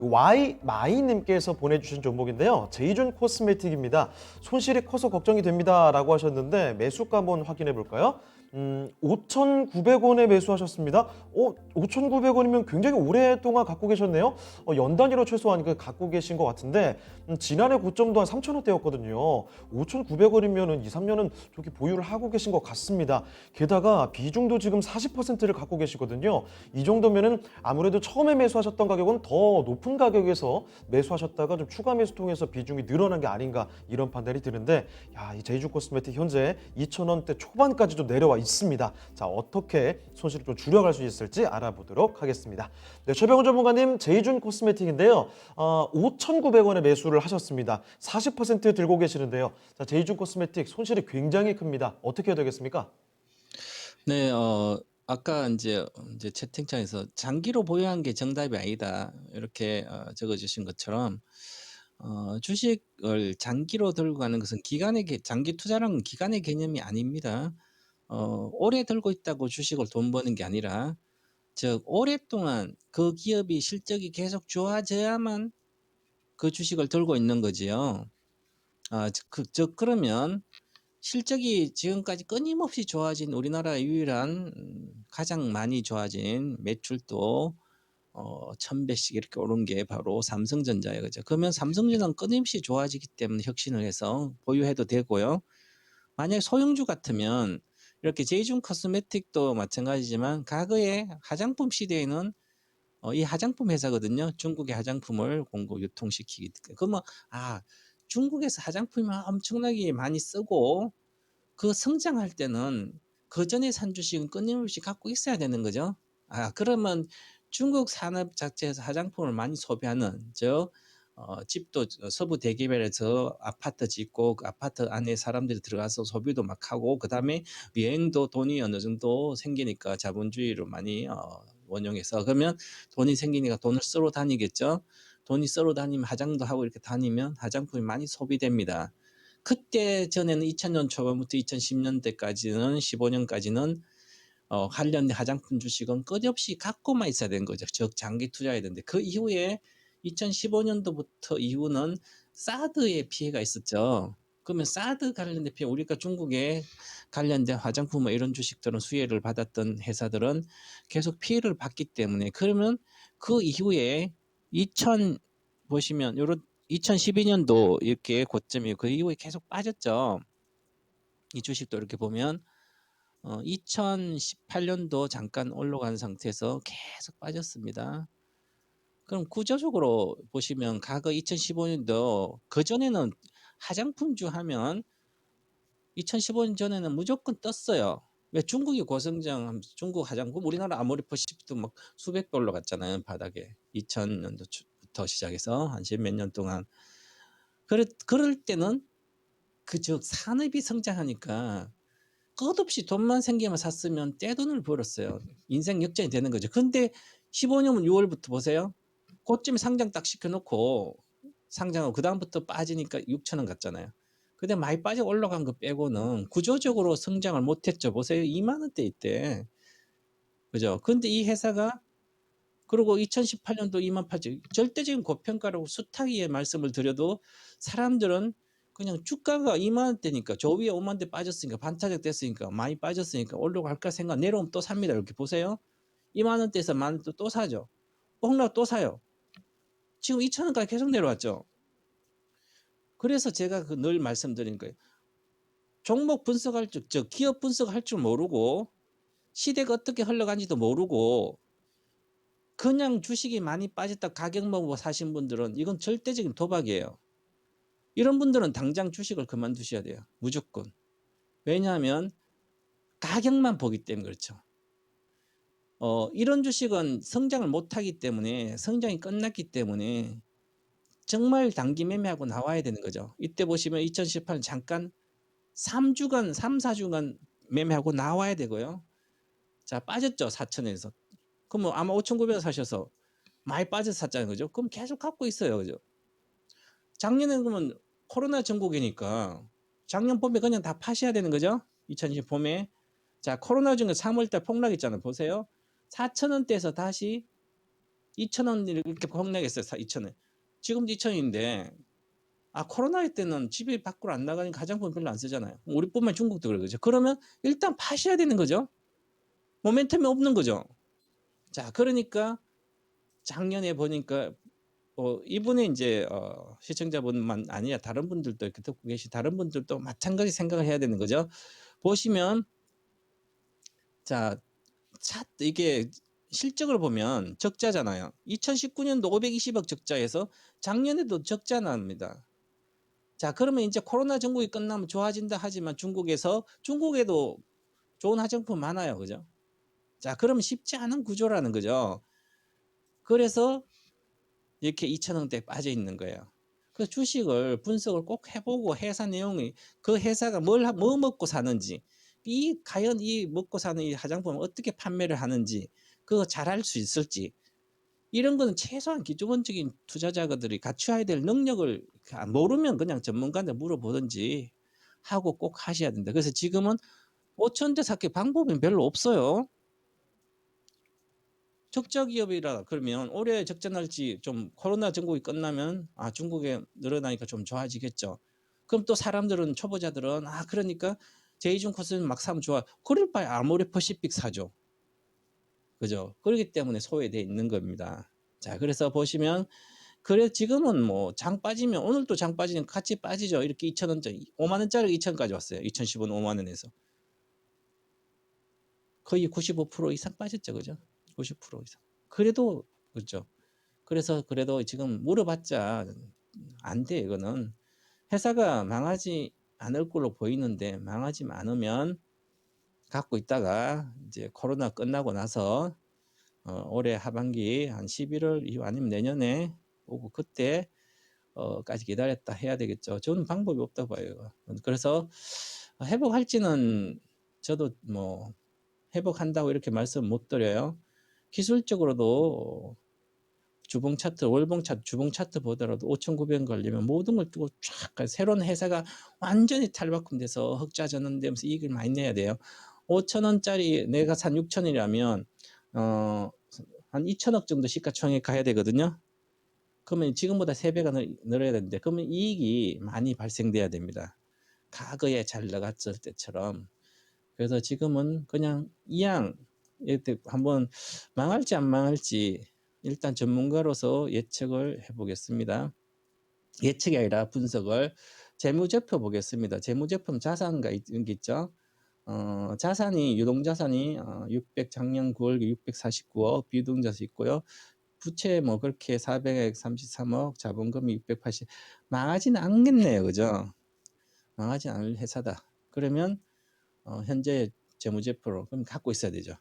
마이님께서 보내주신 종목인데요. 제이준 코스메틱입니다. 손실이 커서 걱정이 됩니다라고 하셨는데 매수가 한번 확인해 볼까요? 5,900원에 매수하셨습니다. 5,900원이면 굉장히 오랫동안 갖고 계셨네요. 연 단위로 최소한 갖고 계신 것 같은데 지난해 고점도 한 3,000원대였거든요. 5,900원이면 2, 3년은 저기 보유를 하고 계신 것 같습니다. 게다가 비중도 지금 40%를 갖고 계시거든요. 이 정도면은 아무래도 처음에 매수하셨던 가격은 더 높은 가격에서 매수하셨다가 좀 추가 매수 통해서 비중이 늘어난 게 아닌가 이런 판단이 드는데 야, 이 제이준 코스메틱 현재 2,000원대 초반까지도 내려와 있습니다. 자, 어떻게 손실을 좀 줄여갈 수 있을지 알아보도록 하겠습니다. 네, 최병훈 전문가님, 제이준 코스메틱인데요. 5,900원에 매수를 하셨습니다. 40% 들고 계시는데요. 자, 제이준 코스메틱 손실이 굉장히 큽니다. 어떻게 해야 되겠습니까? 네, 아까 이제 채팅창에서 장기로 보유한 게 정답이 아니다. 이렇게 적어주신 것처럼, 주식을 장기로 들고 가는 것은 장기 투자라는 건 기간의 개념이 아닙니다. 오래 들고 있다고 주식을 돈 버는 게 아니라, 즉, 오랫동안 그 기업이 실적이 계속 좋아져야만 그 주식을 들고 있는 거지요. 그러면 실적이 지금까지 끊임없이 좋아진 우리나라 유일한 가장 많이 좋아진 매출도 1000배씩 이렇게 오른 게 바로 삼성전자예요. 그죠? 그러면 삼성전자는 끊임없이 좋아지기 때문에 혁신을 해서 보유해도 되고요. 만약에 소형주 같으면 이렇게 제이준 코스메틱도 마찬가지지만 과거에 화장품 시대에는 이 화장품 회사거든요. 중국의 화장품을 공급 유통시키기. 그러면 중국에서 화장품이 엄청나게 많이 쓰고 그 성장할 때는 그전에 산 주식은 끊임없이 갖고 있어야 되는 거죠. 그러면 중국 산업 자체에서 화장품을 많이 소비하는 집도 서부 대개발에서 아파트 짓고 그 아파트 안에 사람들이 들어가서 소비도 막 하고 그다음에 여행도 돈이 어느 정도 생기니까 자본주의로 많이 원용해서 그러면 돈이 생기니까 돈을 쓰러 다니겠죠. 돈이 쓰러 다니면 화장도 하고 이렇게 다니면 화장품이 많이 소비됩니다. 그때 전에는 2000년 초반부터 2010년대까지는 15년까지는 관련 화장품 주식은 끝없이 갖고만 있어야 되는 거죠. 즉 장기 투자해야 되는데 그 이후에 2015년도부터 이후는 사드의 피해가 있었죠. 그러면 사드 관련된 피해, 우리가 중국에 관련된 화장품 이런 주식들은 수혜를 받았던 회사들은 계속 피해를 받기 때문에 그러면 그 이후에 2000 보시면 요런 2012년도 이렇게 고점이고 그 이후에 계속 빠졌죠. 이 주식도 이렇게 보면 2018년도 잠깐 올라간 상태에서 계속 빠졌습니다. 그럼 구조적으로 보시면 과거 2015년도 그전에는 화장품주 하면 2015년 전에는 무조건 떴어요. 왜 중국이 고성장하면서 중국 화장품 우리나라 아모레퍼시픽도 막 수백 배 올라갔잖아요. 바닥에 2000년도부터 시작해서 한 십몇 년 동안 그럴 때는 즉 산업이 성장하니까 끝없이 돈만 생기면 샀으면 떼돈을 벌었어요. 인생 역전이 되는 거죠. 근데 15년 6월부터 보세요. 고점에 상장 딱 시켜놓고 상장하고 그 다음부터 빠지니까 6천 원 갔잖아요. 근데 많이 빠져 올라간 거 빼고는 구조적으로 성장을 못했죠. 보세요. 2만 원대 있대. 그죠? 근데 이 회사가 그리고 2018년도 2만 8천 절대적인 고평가라고 숱하게 말씀을 드려도 사람들은 그냥 주가가 2만 원대니까 저 위에 5만 대 빠졌으니까 반타작 됐으니까 많이 빠졌으니까 올라갈까 생각 내려오면 또 삽니다. 이렇게 보세요. 2만 원대에서 만 원대 또 사죠. 폭락 또 사요. 지금 2천 원까지 계속 내려왔죠. 그래서 제가 늘 말씀드린 거예요. 종목 분석할 줄, 기업 분석할 줄 모르고 시대가 어떻게 흘러간지도 모르고 그냥 주식이 많이 빠졌다 가격만 보고 사신 분들은 이건 절대적인 도박이에요. 이런 분들은 당장 주식을 그만두셔야 돼요. 무조건. 왜냐하면 가격만 보기 때문에 그렇죠. 이런 주식은 성장을 못하기 때문에 성장이 끝났기 때문에 정말 단기 매매하고 나와야 되는 거죠. 이때 보시면 2018년 잠깐 3주간, 3, 4주간 매매하고 나와야 되고요. 자, 빠졌죠. 4천에서. 그럼 뭐 아마 5,900원 사셔서 많이 빠져서 샀잖아요. 그죠? 그럼 계속 갖고 있어요. 그죠? 작년에 그러면 코로나 전국이니까 작년 봄에 그냥 다 파셔야 되는 거죠? 2020 봄에. 자, 코로나 중에 3월달 폭락했잖아요. 보세요. 4,000원대에서 다시 2,000원 이렇게 폭락했어요. 2,000원. 지금도 2,000원인데 코로나 때는 집에 밖으로 안 나가니까 화장품 별로 안 쓰잖아요. 우리뿐만 중국도 그러죠. 그러면 일단 파셔야 되는 거죠. 모멘텀이 없는 거죠. 자, 그러니까 작년에 보니까 이분의 이제 시청자분만 아니라 다른 분들도 이렇게 듣고 계시 다른 분들도 마찬가지 생각을 해야 되는 거죠. 보시면 자, 이게 실적을 보면 적자잖아요. 2019년도 520억 적자에서 작년에도 적자 납니다. 자, 그러면 이제 코로나 전국이 끝나면 좋아진다 하지만 중국에도 좋은 화장품 많아요. 그죠? 자, 그러면 쉽지 않은 구조라는 거죠. 그래서 이렇게 2,000원대에 빠져 있는 거예요. 그 주식을 분석을 꼭 해보고 회사 내용이 그 회사가 뭐 먹고 사는지 과연 이 먹고 사는 이 화장품을 어떻게 판매를 하는지 그거 잘할 수 있을지 이런 거는 최소한 기본적인 투자자들이 갖춰야 될 능력을 모르면 그냥 전문가한테 물어보든지 하고 꼭 하셔야 된다. 그래서 지금은 5천원대 샀기 방법은 별로 없어요. 적자 기업이라 그러면 올해 적자 날지 좀 코로나 전국이 끝나면 중국에 늘어나니까 좀 좋아지겠죠. 그럼 또 사람들은 초보자들은 그러니까 제이준 코스는 막 사면 좋아. 그럴 바에 아모레퍼시픽 사죠. 그죠? 그렇기 때문에 소외돼 있는 겁니다. 자, 그래서 보시면 그래 지금은 뭐 장 빠지면 오늘도 장 빠지면 같이 빠지죠. 이렇게 2,000원짜리 5만 원짜리 2,000까지 왔어요. 2015년 5만 원에서 거의 95% 이상 빠졌죠, 그죠? 90% 이상. 그래도 그렇죠. 그래서 그래도 지금 물어봤자 안 돼. 이거는 회사가 망하지 않을 걸로 보이는데 망하지 않으면 갖고 있다가 이제 코로나 끝나고 나서 올해 하반기 한 11월 이후 아니면 내년에 오고 그때 까지 기다렸다 해야 되겠죠. 저는 방법이 없다고 봐요. 그래서 회복할지는 저도 뭐 회복한다고 이렇게 말씀 못 드려요. 기술적으로도 주봉 차트, 월봉 차트, 주봉 차트 보더라도 5,900원 걸리면 모든 걸 두고 쫙 새로운 회사가 완전히 탈바꿈돼서 흑자 전환되면서 이익을 많이 내야 돼요. 5,000원짜리 내가 산 6,000원이라면 한 2,000억 정도 시가총액 가야 되거든요. 그러면 지금보다 3배가 늘어야 되는데 그러면 이익이 많이 발생돼야 됩니다. 과거에 잘 나갔을 때처럼. 그래서 지금은 그냥 이왕 이렇게 한번 망할지 안 망할지 일단 전문가로서 예측을 해보겠습니다. 예측이 아니라 분석을 재무제표 보겠습니다. 재무제품 자산가 이런 게 있죠. 자산이 유동자산이 600 작년 9월 649억 비유동자산 있고요. 부채 뭐 그렇게 433억 자본금이 680 망하지는 않겠네요. 그죠? 망하지 않을 회사다. 그러면 현재 재무제표로 그럼 갖고 있어야 되죠.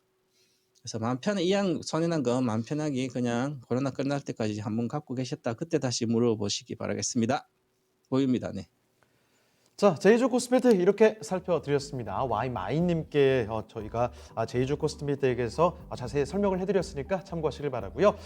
그래서 마음 편히 이왕 손해난 거 마음 편하게 그냥 코로나 끝날 때까지 한번 갖고 계셨다. 그때 다시 물어보시기 바라겠습니다. 보입니다. 네. 자, 제이주 코스메틱 이렇게 살펴드렸습니다. 와이마이님께 저희가 제이주 코스메틱에서 자세히 설명을 해드렸으니까 참고하시길 바라고요.